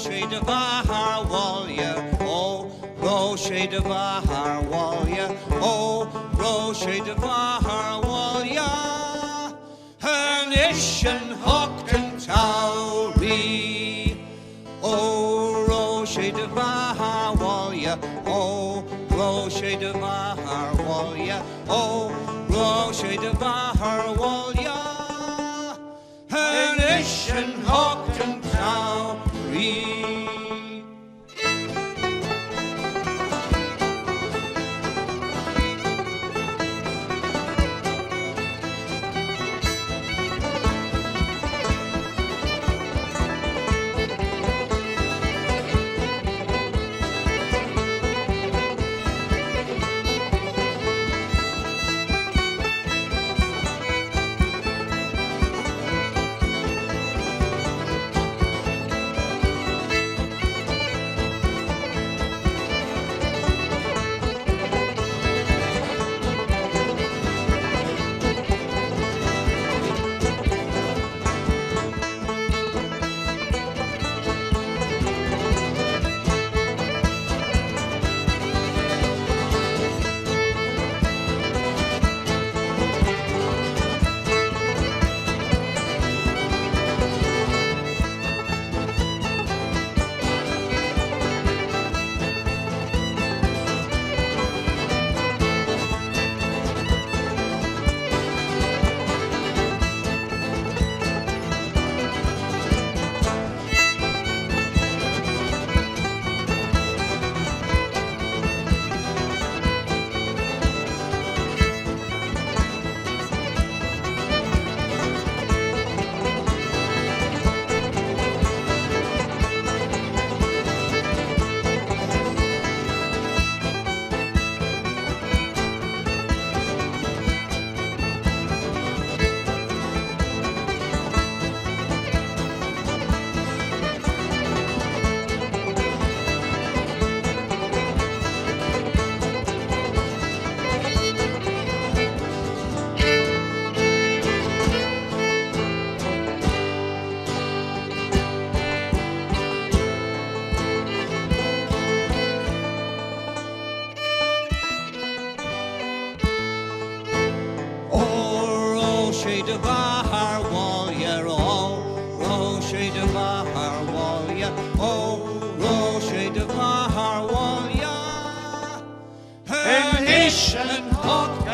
Roche de Bahar Walia, oh Roche de Bahar Walia, oh Roche de Bahar Walia, and Ishan Hockton Tauri, oh Roche de Bahar Walia, oh Roche de Bahar Walia, oh Roche de Bahar Walia, and Ishan Hockton Tauri. Roche de Bahar Walia, oh Roche de Bahar Walia, oh Roche de Bahar Walia, and Ishan Hock